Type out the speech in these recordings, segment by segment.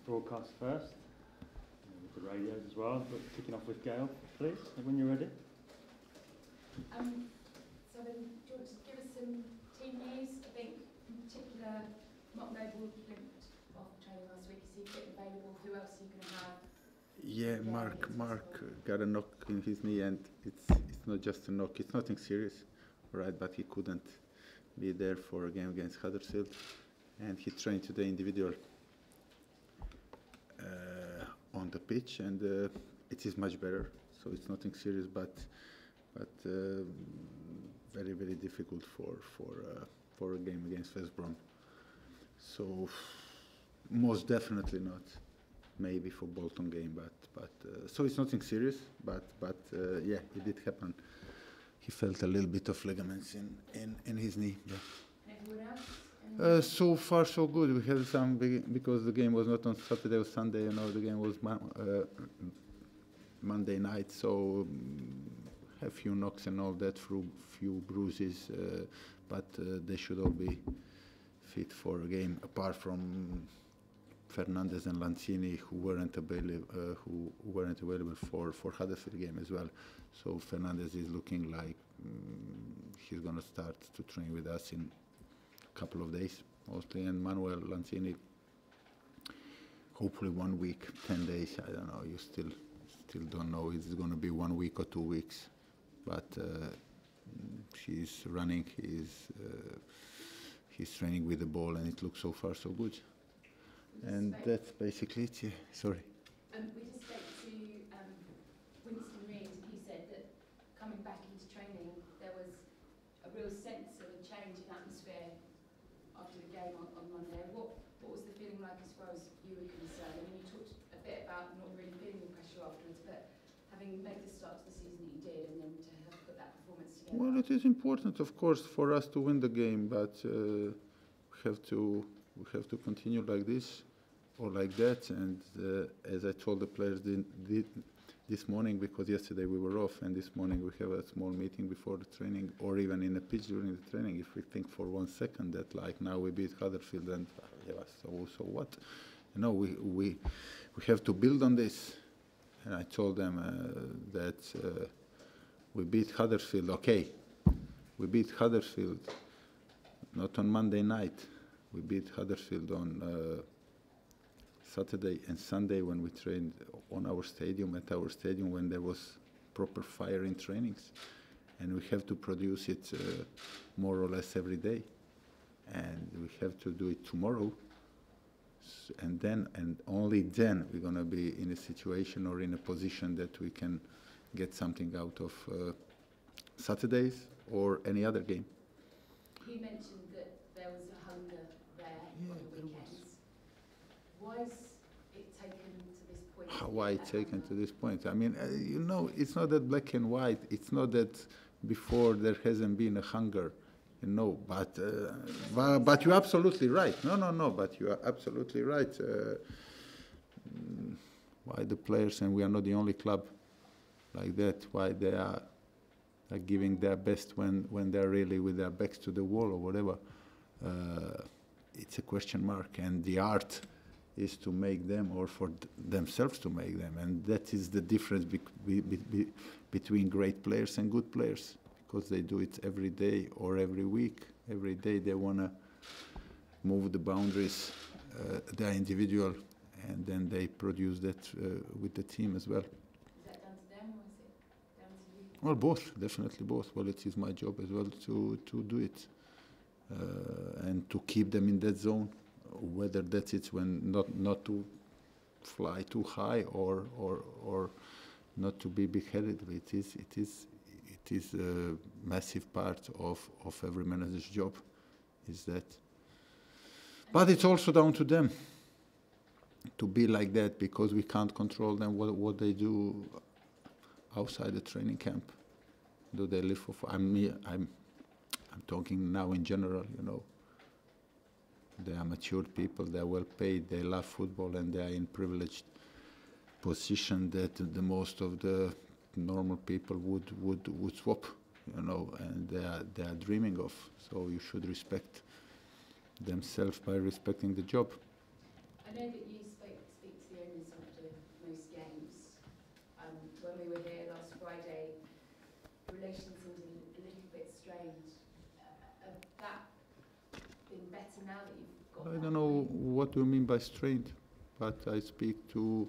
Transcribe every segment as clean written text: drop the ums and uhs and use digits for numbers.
broadcast first, with the radios as well, but kicking off with Gail, please, when you're ready. So then, do you want to give us some team news? I think, in particular, Mark Noble linked off training last week. Is he fit and available? Who else are you going to have? Yeah, Mark got a knock in his knee, and it's not just a knock. It's nothing serious, right? But he couldn't be there for a game against Huddersfield, and he trained today individual on the pitch, and it is much better. So it's nothing serious, but very, very difficult for a game against West Brom. So most definitely not. Maybe for Bolton game, but so it's nothing serious. But yeah, it did happen. He felt a little bit of ligaments in his knee. Yeah. Everyone else? So far, so good. We had some because the game was not on Saturday or Sunday. You know, the game was Monday night. So a few knocks and all that, few bruises, but they should all be fit for a game. Apart from Fernandez and Lanzini, who weren't available for Huddersfield game as well. So Fernandez is looking like he's going to start to train with us in a couple of days, mostly. And Manuel Lanzini, hopefully 1 week, 10 days. I don't know. You still don't know. It's going to be 1 week or 2 weeks. But he's running. He's training with the ball, and it looks so far so good. And that's basically it. Yeah. Sorry. We just spoke to Winston Reid. He said that coming back into training, there was a real sense of a change in atmosphere after the game on Monday. What was the feeling like as far as you were concerned? I mean, you talked a bit about not really feeling the pressure afterwards, but having made the start to the season that you did, and then to have put that performance together. Well, it is important, of course, for us to win the game, but we have to continue like this or like that. And as I told the players this morning, because yesterday we were off, and this morning we have a small meeting before the training, or even in the pitch during the training, if we think for 1 second that like now we beat Huddersfield, and yeah, so what? You know, we have to build on this. And I told them that we beat Huddersfield. Okay, we beat Huddersfield not on Monday night. We beat Huddersfield on Saturday and Sunday when we trained on our stadium, at our stadium, when there was proper fire in trainings. And we have to produce it more or less every day. And we have to do it tomorrow. And then, and only then, we're going to be in a situation or in a position that we can get something out of Saturdays or any other game. You mentioned that there was a hunger there on the weekends. Why is it taken to this point? Why it taken to this point? I mean, you know, it's not that black and white. It's not that before there hasn't been a hunger. No, but you're absolutely right. No, but you are absolutely right. Why the players, and we are not the only club like that, why they are giving their best when they're really with their backs to the wall or whatever. It's a question mark, and the art is to make them, or for themselves to make them, and that is the difference between great players and good players. Because they do it every day or every week. Every day they want to move the boundaries, they're individual, and then they produce that with the team as well. Is that down to them, or is it down to you? Well, both, definitely both. Well, it is my job as well to do it and to keep them in that zone, whether that's it when not to fly too high or not to be big-headed. It is a massive part of every manager's job, is that. But it's also down to them to be like that, because we can't control them what they do outside the training camp. Do they live for? I'm talking now in general. You know, they are matured people. They are well paid. They love football, and they are in privileged position that the most of the normal people would swap, you know, and they are dreaming of. So you should respect themselves by respecting the job. I know that you speak now that you've got I that don't know time? what you mean by strained, but I speak to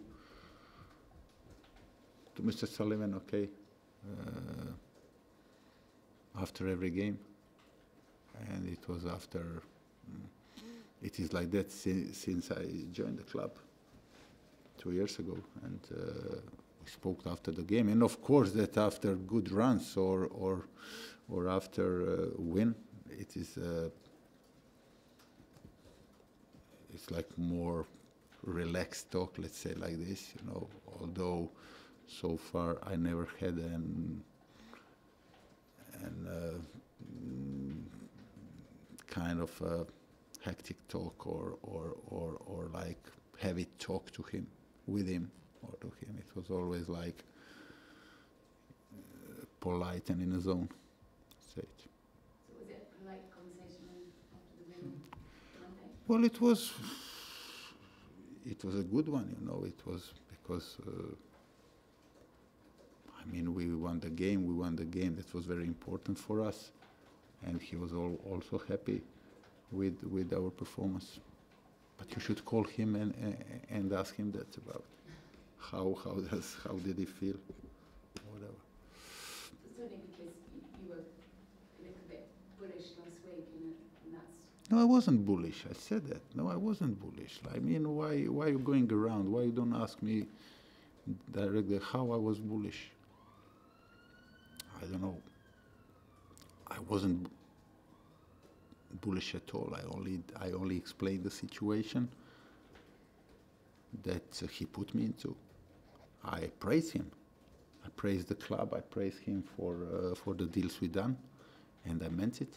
Mr. Sullivan, okay, after every game, and it was after. It is like that since I joined the club 2 years ago, and we spoke after the game. And of course, that after good runs or after win, it is it's like more relaxed talk. Let's say like this, you know. Although so far I never had an kind of a hectic talk or like heavy talk to him, with him or to him. It was always like polite and in a zone stage. So was it a polite conversation after the win Monday? Well, it was a good one, you know. It was because I mean, we won the game. That was very important for us, and he was also happy with our performance. But you should call him and ask him that about how did he feel, or whatever. It's only because you were a little bit bullish last week, and that's. No, I wasn't bullish. I said that. No, I wasn't bullish. I mean, why are you going around? Why you don't ask me directly how I was bullish? I don't know. I wasn't bullish at all. I only explained the situation that he put me into. I praise him. I praise the club. I praise him for the deals we done, and I meant it.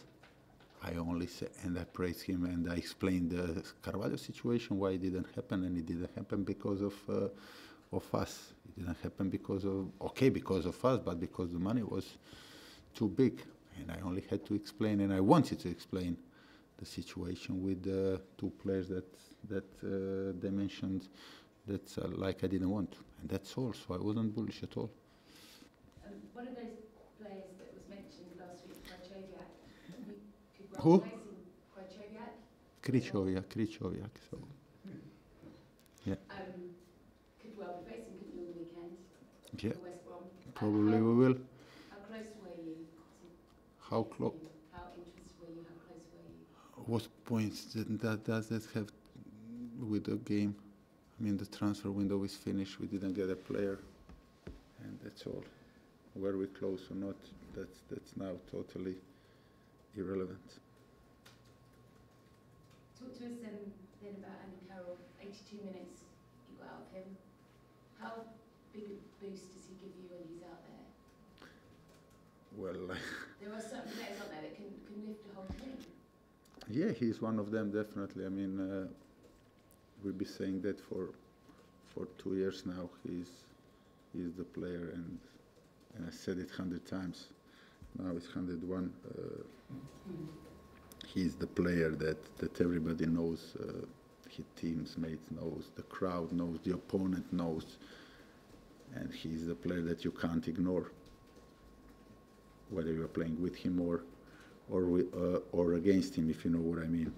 I only say, and I praise him, and I explained the Carvalho situation, why it didn't happen, and it didn't happen because of us. It didn't happen because of us, but because the money was too big, and I only had to explain, and I wanted to explain the situation with the two players that they mentioned that like I didn't want, and that's all. So I wasn't bullish at all. One of those players that was mentioned last week, Krychowiak, you could Who? replace him, Krychowiak. So yeah, could well be facing, couldn't you, on the weekend? yeah, For West Brom. probably we will. How close were you? How close? How interested were you? How close were you? What points does that have with the game? I mean, the transfer window is finished. We didn't get a player, and that's all. Were we close or not? That's now totally irrelevant. Talk to us then about Andy Carroll. 82 minutes you got out of him. How big a boost does he give you when he's out there? Well, There are certain players out there that can lift the whole team. yeah, he's one of them, definitely. I mean, we've been saying that for 2 years now. He's the player, and I said it 100 times. Now it's 101. He's the player that everybody knows. His teammates knows, the crowd knows, the opponent knows, and he's the player that you can't ignore, whether you're playing with him or against him, if you know what I mean.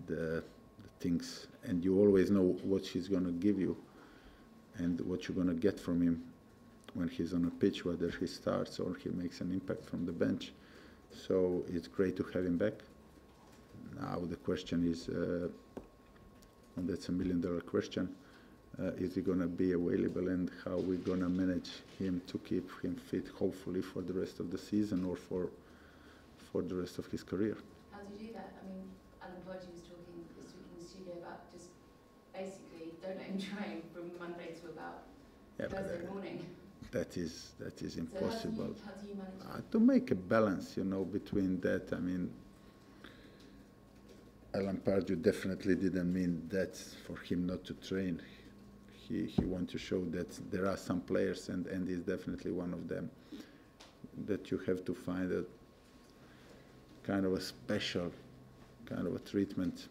The things, and you always know what he's gonna give you, and what you're gonna get from him when he's on a pitch, whether he starts or he makes an impact from the bench. So it's great to have him back. Now the question is, and that's $1 million question, is he going to be available, and how we're going to manage him to keep him fit, hopefully for the rest of the season or for the rest of his career. How do you do that? I mean, Alan Podgy was talking this week in the studio about just basically don't let him train from Monday to about Thursday morning. That is impossible. So how do you manage it? To make a balance, you know, between that. I mean, Alan Pardew definitely didn't mean that for him not to train. He wanted to show that there are some players, and he's definitely one of them, that you have to find a kind of a special kind of a treatment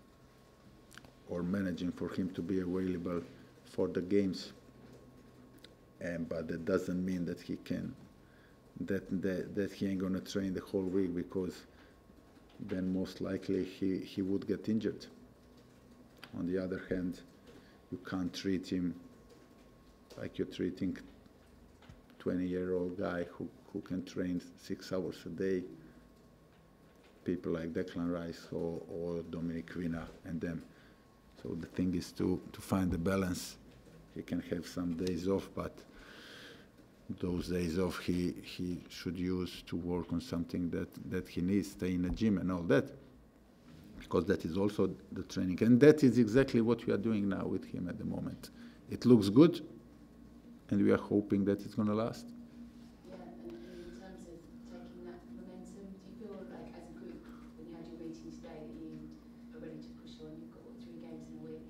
or managing for him to be available for the games. But that doesn't mean that he can, that he ain't gonna train the whole week, because then most likely he would get injured. On the other hand, you can't treat him like you're treating 20-year-old guy who can train 6 hours a day. People like Declan Rice or Dominic Vina and them. So the thing is to find the balance. He can have some days off, but those days off he should use to work on something that he needs, stay in the gym and all that. Because that is also the training. And that is exactly what we are doing now with him at the moment. It looks good, and we are hoping that it's going to last. Yeah, and in terms of taking that momentum, do you feel like as a group, when you had your meeting today, that you are ready to push on? You've got, what, 3 games in a week,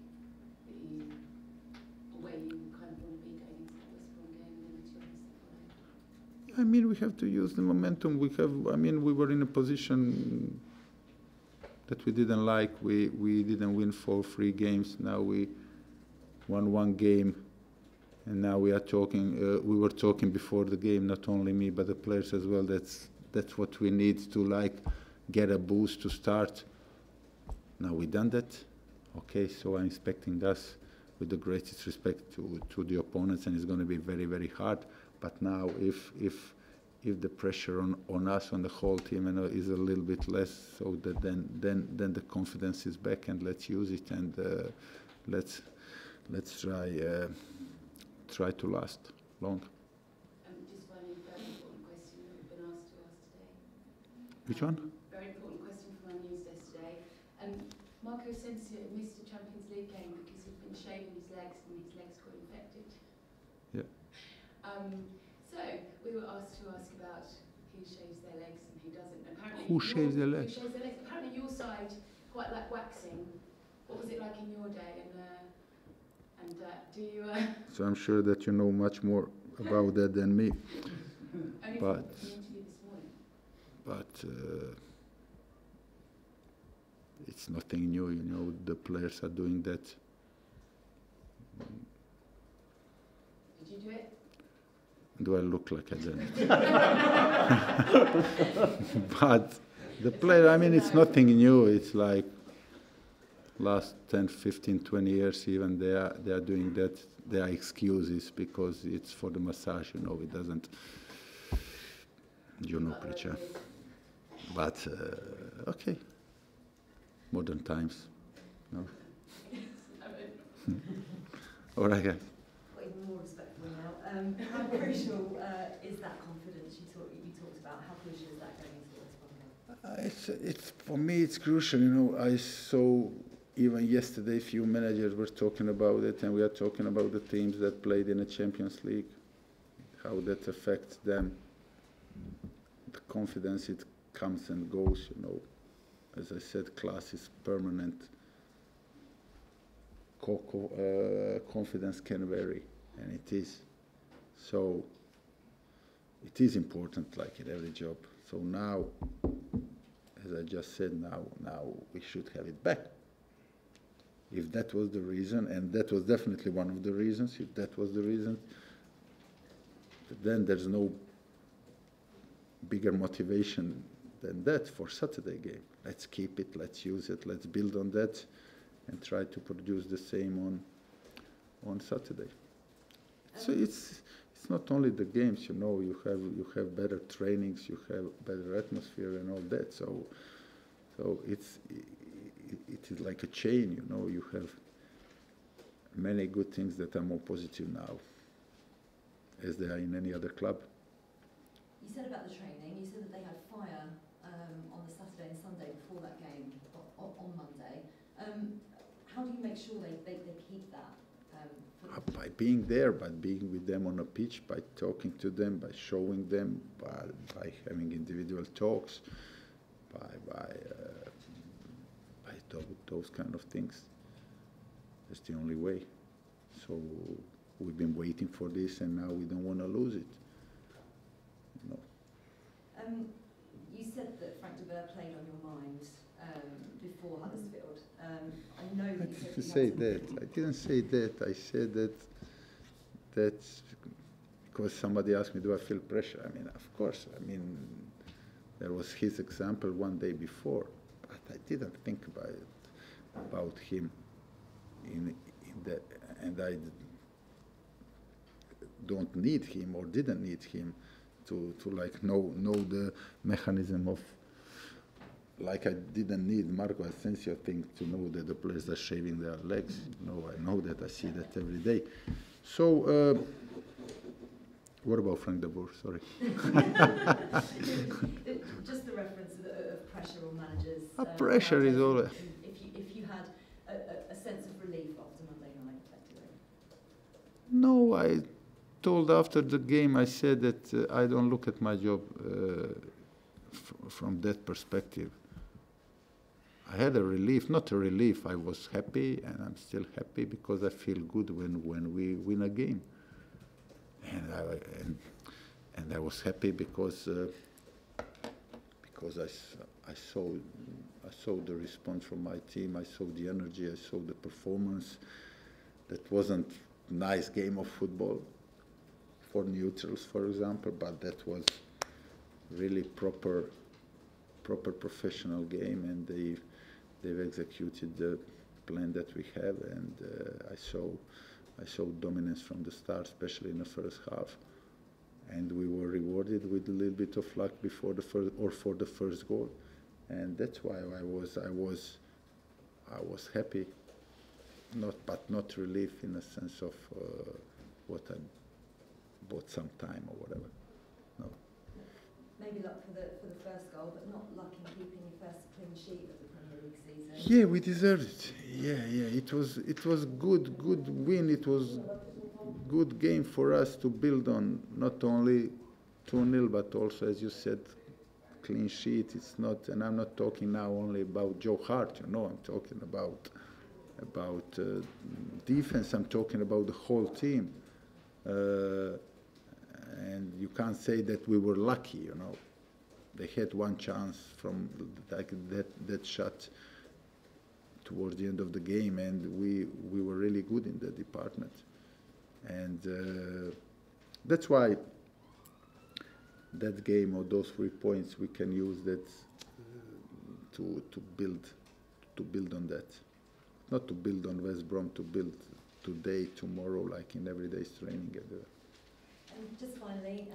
or where you kind of want to be going into that West Brom game and then the 2 others that follow? I mean, we have to use the momentum we have. I mean, we were in a position that we didn't like. We didn't win 3 games. Now we won 1 game, and now we are talking. We were talking before the game, not only me but the players as well. That's what we need to like get a boost to start. Now we done that. Okay, so I'm expecting us, with the greatest respect to the opponents, and it's going to be very, very hard. But now, if the pressure on us, on the whole team, is a little bit less, so that then the confidence is back, and let's use it, and let's try to last long. Just finally, a very important question that we've been asked to ask today. Which one? Very important question from our news desk today. Marco Asensio missed a Champions League game because he'd been shaving his legs and his legs got infected. Yeah. So we were asked to ask about who shaves their legs and who doesn't. Apparently, Who shaves their legs? Who shaves their legs? Apparently, your side quite like waxing. What was it like in your day? And do you? So I'm sure that you know much more about that than me. Only But from the interview this morning. But it's nothing new. You know, the players are doing that. Did you do it? Do I look like I did it? But the player, I mean, it's nothing new. It's like last 10, 15, 20 years even, they are doing that. There are excuses because it's for the massage, you know, it doesn't, you know, preacher. But, okay, modern times, no? All right, guys. Got even more respectful now. How crucial is that confidence you talked about? How crucial is that going into the West Brom game? It's for me. It's crucial. You know, I saw even yesterday few managers were talking about it, and we are talking about the teams that played in the Champions League, how that affects them. The confidence, it comes and goes. You know, as I said, class is permanent. Confidence can vary, and it is. So it is important, like in every job. So now, as I just said, now we should have it back. If that was the reason, and that was definitely one of the reasons, if that was the reason, then there's no bigger motivation than that for Saturday game. Let's keep it, let's use it, let's build on that, and try to produce the same on Saturday. So it's not only the games, you know. You have better trainings, you have better atmosphere and all that. So it is like a chain, you know. You have many good things that are more positive now, as they are in any other club. You said about the training. You said that they had fire on the Saturday and Sunday before that game on Monday. How do you make sure they keep that? By being there, by being with them on a pitch, by talking to them, by showing them, by having individual talks, by those kind of things. That's the only way. So we've been waiting for this, and now we don't want to lose it. You know. You said that Frank de Boer played on your mind before Huddersfield. I know that I didn't say that. I didn't say that. I said that's because somebody asked me, do I feel pressure? I mean, of course. I mean, there was his example one day before. didn't think about him in the, and I don't need him or didn't need him to like know the mechanism of, like I didn't need Marco Asensio thing to know that the players are shaving their legs. No, I know that, I see that every day. So what about Frank de Boer? Sorry. Just the reference of pressure on managers. Pressure is all. If you had a sense of relief after Monday night, effectively. No, I told after the game, I said that I don't look at my job from that perspective. I had a relief, not a relief. I was happy, and I'm still happy because I feel good when we win a game. And I was happy because I saw the response from my team. I saw the energy. I saw the performance. That wasn't a nice game of football for neutrals, for example, but that was really proper professional game, and they've executed the plan that we have, and I saw dominance from the start, especially in the first half, and we were rewarded with a little bit of luck before the first or for the first goal, and that's why I was happy, not relief in a sense of what I bought some time or whatever. No. Maybe luck for the first goal, but not luck in keeping your first clean sheet of the Premier League season. Yeah, we deserved it. Yeah. It was good win. It was good game for us to build on. Not only 2-0, but also, as you said, clean sheet. It's not, and I'm not talking now only about Joe Hart. I'm talking about defense. I'm talking about the whole team. And you can't say that we were lucky, They had one chance from like that shot towards the end of the game, and we were really good in that department. And that's why that game or those 3 points, we can use that to build on that. Not to build on West Brom, to build today, tomorrow, like in everyday's training. And just finally,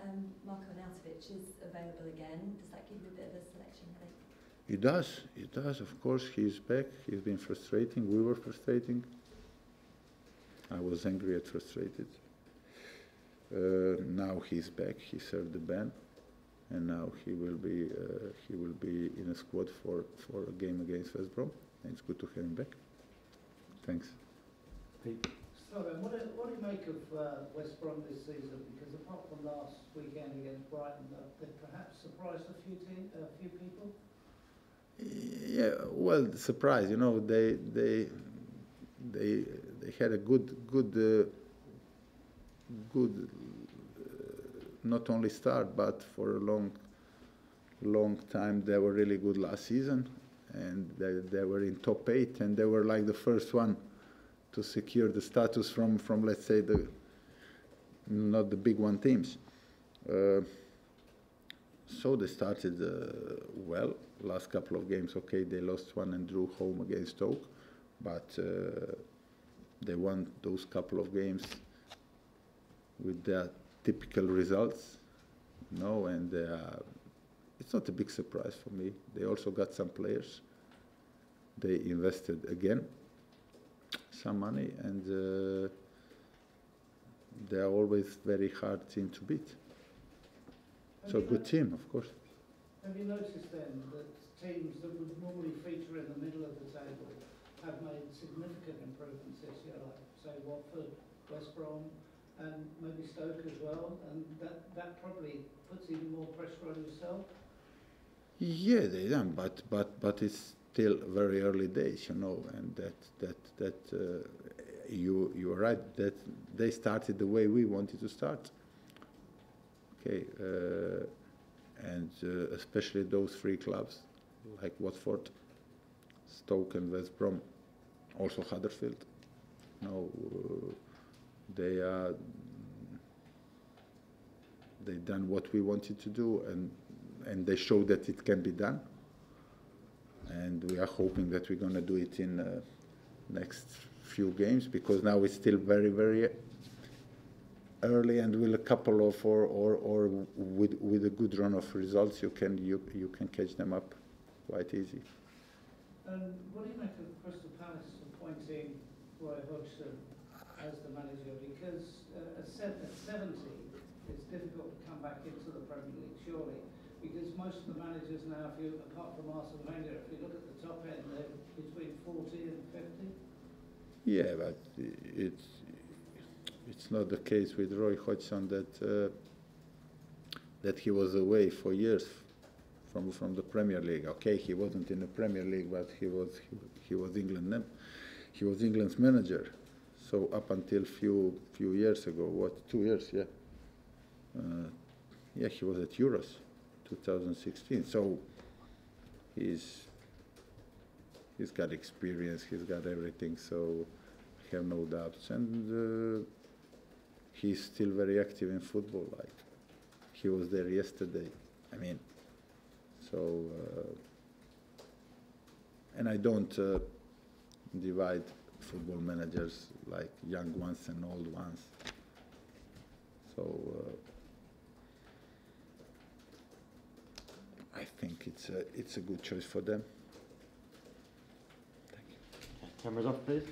Marko Arnautovic is available again. Does that give you a bit of a selection headache? It does, of course. He's back. He's been frustrating. We were frustrating. I was angry and frustrated. Now he's back. He served the ban, and now he will be in a squad for a game against West Brom. And it's good to have him back. Thanks. Pete. Slaven, what do you make of West Brom this season? Because apart from last weekend against Brighton, they perhaps surprised a few people. Yeah, well, surprise. They had a good not only start, but for a long time they were really good last season, and they were in top 8, and they were like the first one to secure the status from let's say not the big one teams. So they started well. Last couple of games, okay, they lost one and drew home against Stoke, but they won those couple of games with their typical results, and it's not a big surprise for me. They also got some players. They invested again some money, and they are always very hard team to beat. So good team, of course. Have you noticed then that teams that would normally feature in the middle of the table have made significant improvements this year, like say Watford, West Brom, and maybe Stoke as well, and that probably puts even more pressure on yourself? Yeah, they done, but it's still very early days, and that you're right that they started the way we wanted to start. Okay, and especially those 3 clubs like Watford, Stoke, and West Brom, also Huddersfield. They done what we wanted to do, and they showed that it can be done. and we are hoping that we're going to do it in next few games, because now it's still very, very early, and with a couple of or with a good run of results, you can catch them up quite easy. What do you make of Crystal Palace appointing Roy Hodgson as the manager? Because at 70, it's difficult to come back into the Premier League, surely. Because most of the managers now, apart from Arsene Wenger, if you look at the top end, they're between 40 and 50. Yeah, but it's not the case with Roy Hodgson that he was away for years from the Premier League. Okay, he wasn't in the Premier League, but he was England's manager. So up until few years ago, 2 years, yeah. Yeah, he was at Euros 2016. So he's got experience, he's got everything, so I have no doubts. And he's still very active in football, like he was there yesterday. I mean, so, and I don't divide football managers like young ones and old ones. So I think it's a good choice for them. Thank you. Cameras off, please.